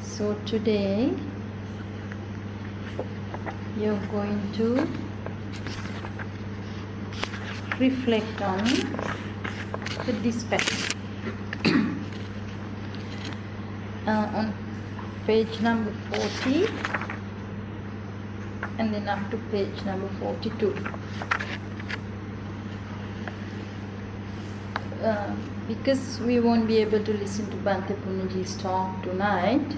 So today you're going to reflect on the dispassion. On page number 40 and then up to page number 42. Because we won't be able to listen to Bhante Punnaji's talk tonight,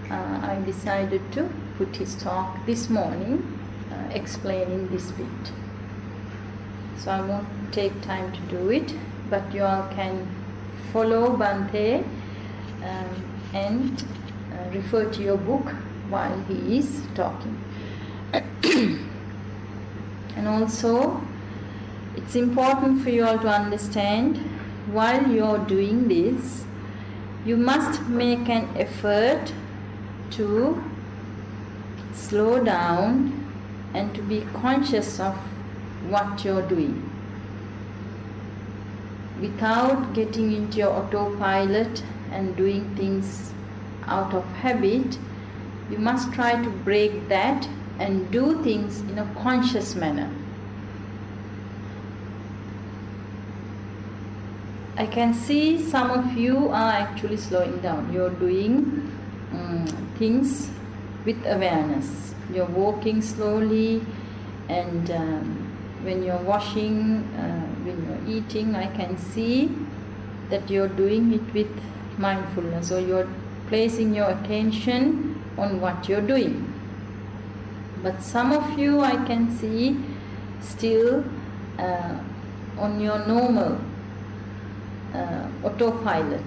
I decided to put his talk this morning, explaining this bit. So I won't take time to do it, but you all can follow Bhante and refer to your book while he is talking. And also, it's important for you all to understand, while you're doing this, you must make an effort to slow down and to be conscious of what you're doing. Without getting into your autopilot and doing things out of habit, you must try to break that and do things in a conscious manner. I can see some of you are actually slowing down. You're doing things with awareness. You're walking slowly, and when you're washing, when you're eating, I can see that you're doing it with mindfulness. So you're placing your attention on what you're doing. But some of you I can see still on your normal autopilot,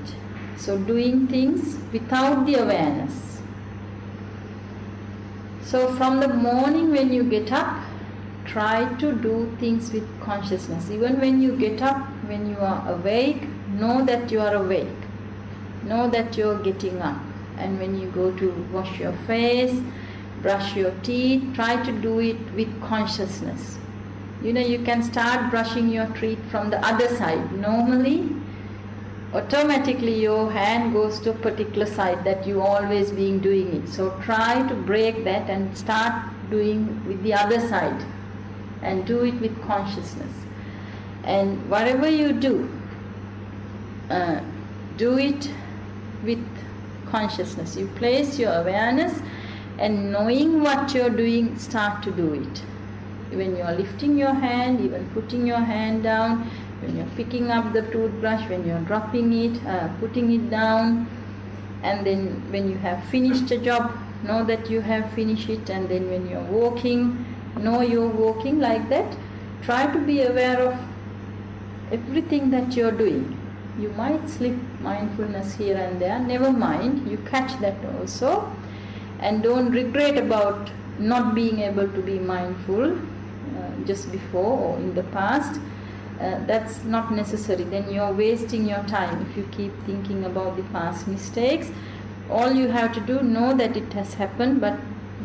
so doing things without the awareness. So from the morning when you get up, try to do things with consciousness. Even when you get up, when you are awake, know that you are awake, know that you are getting up. And when you go to wash your face, brush your teeth, try to do it with consciousness. You know, you can start brushing your teeth from the other side. Normally, automatically your hand goes to a particular side that you always been doing it. So try to break that and start doing with the other side, and do it with consciousness. And whatever you do, do it with consciousness. You place your awareness, and knowing what you're doing, start to do it. When you're lifting your hand, even putting your hand down, when you're picking up the toothbrush, when you're dropping it, putting it down, and then when you have finished a job, know that you have finished it, and then when you're walking, know you're walking, like that. Try to be aware of everything that you're doing. You might slip mindfulness here and there, never mind, you catch that also, and don't regret about not being able to be mindful just before or in the past. That's not necessary. Then you're wasting your time if you keep thinking about the past mistakes. All you have to do, know that it has happened, but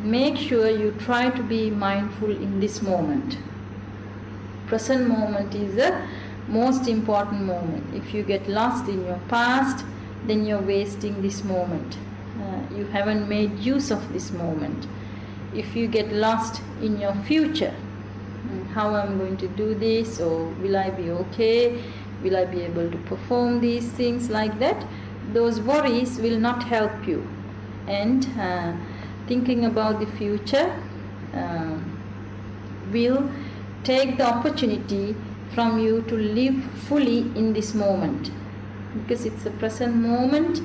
make sure you try to be mindful in this moment. Present moment is the most important moment. If you get lost in your past, then you're wasting this moment. You haven't made use of this moment. If you get lost in your future, how I'm going to do this, or will I be okay, will I be able to perform these things, like that, those worries will not help you. And thinking about the future will take the opportunity from you to live fully in this moment, because it's a present moment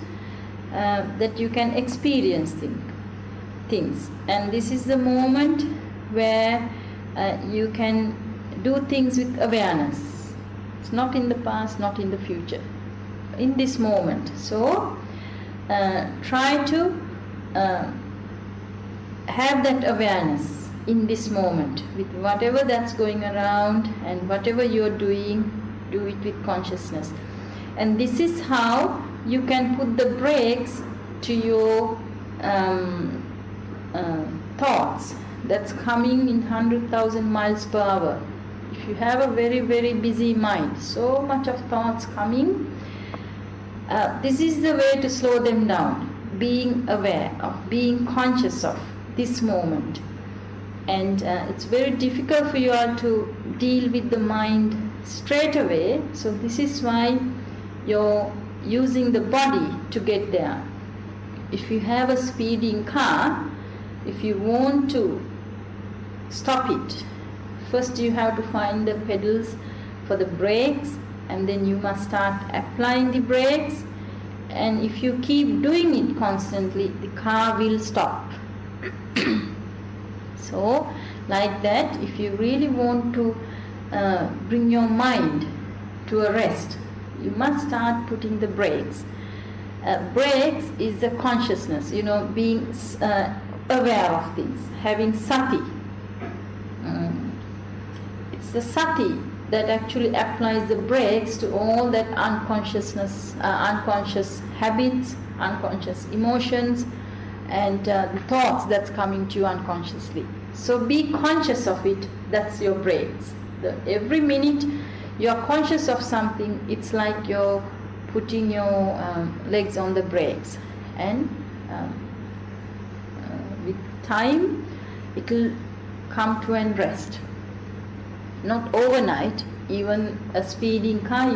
that you can experience things, and this is the moment where you can do things with awareness. It's not in the past, not in the future, in this moment. So try to have that awareness in this moment with whatever that's going around, and whatever you're doing, do it with consciousness. And this is how you can put the brakes to your thoughts that's coming in 100,000 miles per hour. If you have a very, very busy mind, so much of thoughts coming, this is the way to slow them down. being aware, of being conscious of this moment. And it's very difficult for you all to deal with the mind straight away. So this is why you're using the body to get there. If you have a speeding car, if you want to stop it, first you have to find the pedals for the brakes, and then you must start applying the brakes. And if you keep doing it constantly, the car will stop. So, like that, if you really want to bring your mind to a rest, you must start putting the brakes. Brakes is the consciousness, being aware of things, having sati. It's the sati that actually applies the brakes to all that unconsciousness, unconscious habits, unconscious emotions, and the thoughts that's coming to you unconsciously. So be conscious of it, that's your brakes. Every minute you're conscious of something, it's like you're putting your legs on the brakes. And with time, it will come to an rest. Not overnight. Even a speeding car,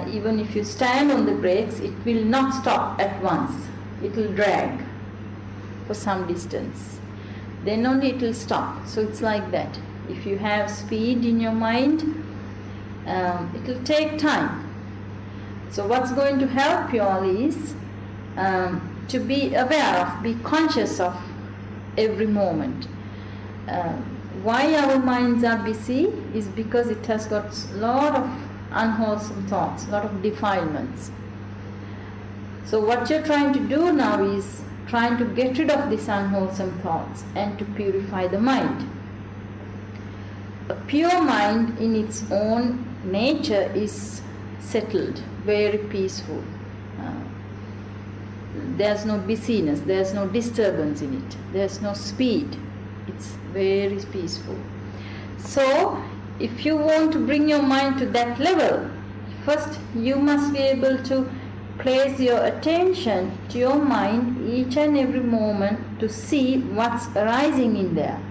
even if you stand on the brakes, it will not stop at once. It will drag for some distance. Then only it will stop. So it's like that. If you have speed in your mind, it will take time. So what's going to help you all is to be aware of, be conscious of every moment. Why our minds are busy is because it has got a lot of unwholesome thoughts, a lot of defilements. So what you're trying to do now is trying to get rid of these unwholesome thoughts and to purify the mind. A pure mind in its own nature is settled, very peaceful. There's no busyness, there's no disturbance in it, there's no speed. It's very peaceful. So, if you want to bring your mind to that level, first you must be able to place your attention to your mind each and every moment to see what's arising in there.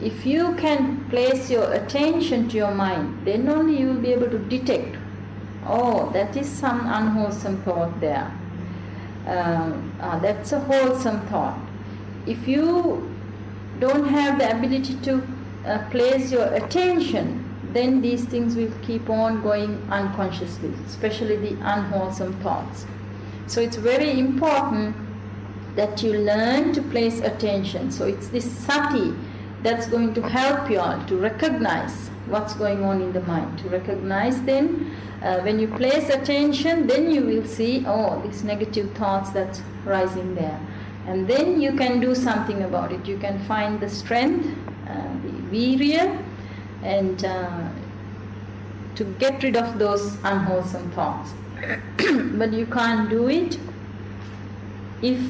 If you can place your attention to your mind, then only you will be able to detect, oh, that is some unwholesome thought there. That's a wholesome thought. If you don't have the ability to place your attention, then these things will keep on going unconsciously, especially the unwholesome thoughts. So it's very important that you learn to place attention. So it's this sati that's going to help you all to recognize what's going on in the mind. To recognize then, when you place attention, then you will see, oh, these negative thoughts that's rising there. And then you can do something about it. You can find the strength, the virya, and to get rid of those unwholesome thoughts. But you can't do it if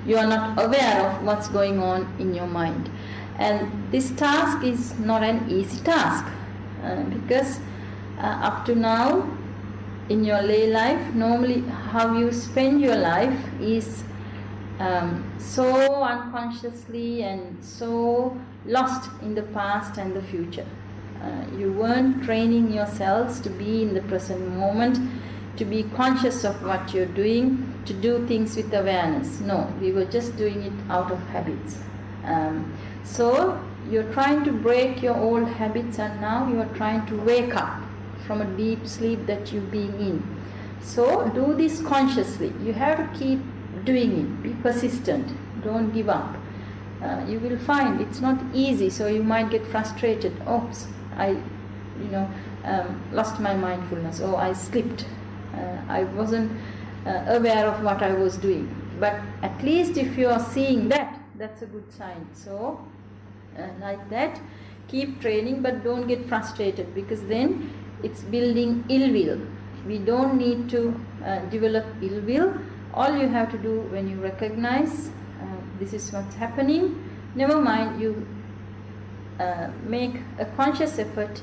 you are not aware of what's going on in your mind. And this task is not an easy task because up to now in your lay life, normally how you spend your life is so unconsciously and so lost in the past and the future. You weren't training yourselves to be in the present moment, to be conscious of what you're doing, to do things with awareness. No, we were just doing it out of habits. So you're trying to break your old habits, and now you're trying to wake up from a deep sleep that you've been in. So do this consciously. You have to keep doing it. Be persistent. Don't give up. You will find it's not easy, so you might get frustrated. Oops, I lost my mindfulness. Oh, I slipped. I wasn't aware of what I was doing. But at least if you are seeing that, that's a good sign. So like that, keep training, but don't get frustrated, because then it's building ill will. We don't need to develop ill will. All you have to do when you recognize this is what's happening, never mind, you make a conscious effort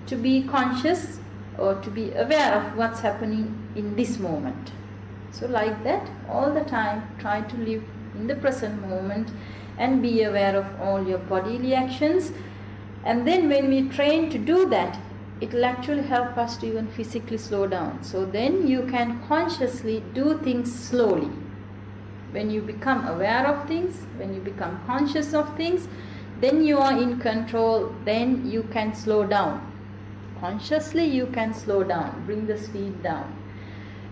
to be conscious or to be aware of what's happening in this moment. So like that, all the time, try to live in the present moment and be aware of all your bodily actions. And then when we train to do that, it will actually help us to even physically slow down. So then you can consciously do things slowly. When you become aware of things, when you become conscious of things, then you are in control, then you can slow down. Consciously you can slow down, bring the speed down.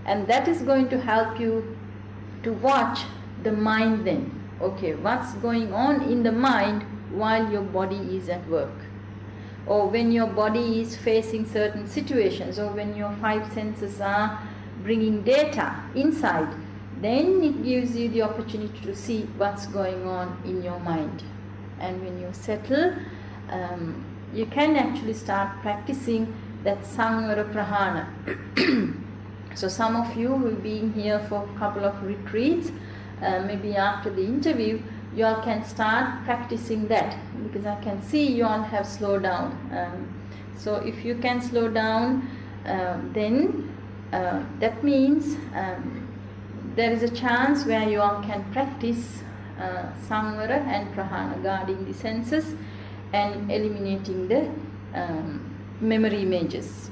And that is going to help you to watch the mind then. Okay, what's going on in the mind while your body is at work? Or when your body is facing certain situations, or when your five senses are bringing data inside, then it gives you the opportunity to see what's going on in your mind. And when you settle, you can actually start practicing that Samvara Prahana. So some of you will be here for a couple of retreats, maybe after the interview, you all can start practicing that, because I can see you all have slowed down. So if you can slow down, then that means there is a chance where you all can practice Samvara and Prahana, guarding the senses and eliminating the memory images.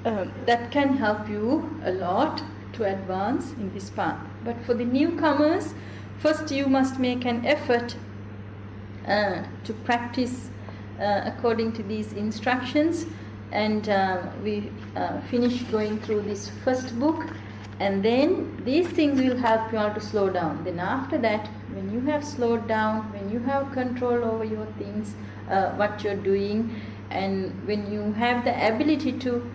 That can help you a lot to advance in this path. But for the newcomers, first you must make an effort to practice according to these instructions. And we finish going through this first book, and then these things will help you all to slow down. Then after that, when you have slowed down, when you have control over your things, what you're doing, and when you have the ability to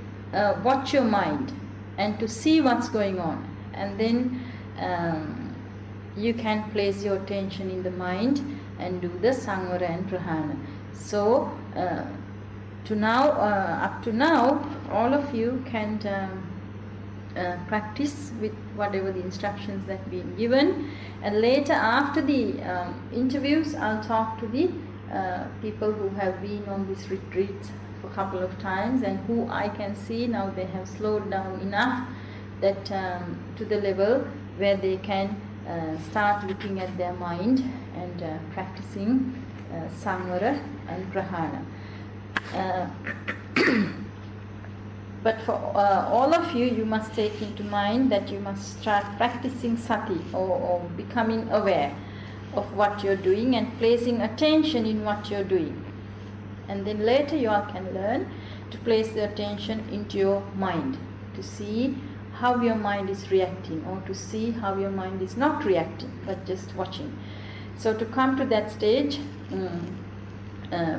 watch your mind and to see what's going on, and then you can place your attention in the mind and do the Samvara and Prahana. So up to now, all of you can practice with whatever the instructions that have been given, and later after the interviews, I'll talk to the people who have been on this retreat for a couple of times, and who I can see now they have slowed down enough that to the level where they can start looking at their mind and practicing Samvara and Prahana. But for all of you, you must take into mind that you must start practicing sati, or becoming aware of what you're doing and placing attention in what you're doing. And then later you all can learn to place the attention into your mind, to see how your mind is reacting, or to see how your mind is not reacting, but just watching. So to come to that stage,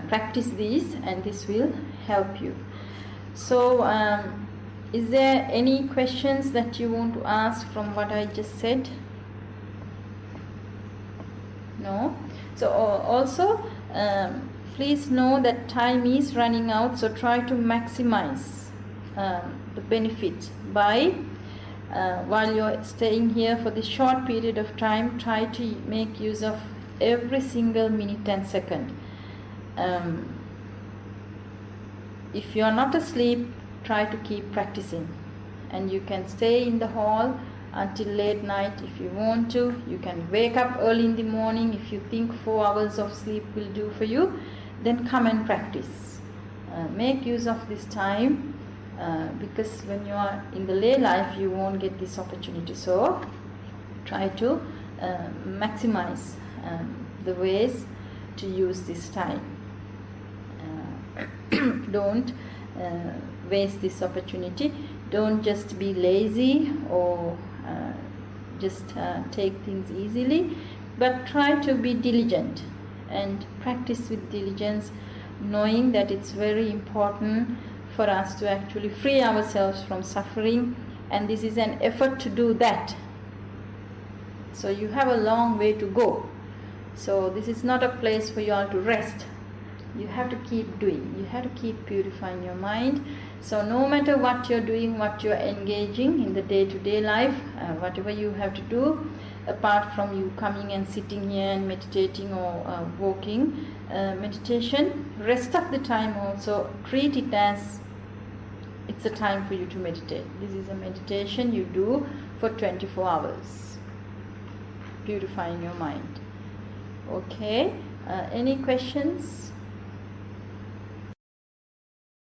practice these, and this will help you. So is there any questions that you want to ask from what I just said? No? So also please know that time is running out, so try to maximize the benefit by while you're staying here for this short period of time, try to make use of every single minute and second. If you are not asleep, try to keep practicing, and you can stay in the hall until late night if you want to. You can wake up early in the morning. If you think 4 hours of sleep will do for you, then come and practice. Make use of this time, because when you are in the lay life, you won't get this opportunity. So try to maximize the ways to use this time. Don't waste this opportunity. Don't just be lazy or just take things easily, but try to be diligent and practice with diligence, knowing that it's very important for us to actually free ourselves from suffering, and this is an effort to do that. So you have a long way to go. So this is not a place for you all to rest. You have to keep doing. You have to keep purifying your mind. So no matter what you're doing, what you're engaging in the day-to-day life, whatever you have to do, apart from you coming and sitting here and meditating or walking meditation, rest of the time also treat it as it's a time for you to meditate. This is a meditation you do for 24 hours, purifying your mind. Okay, any questions?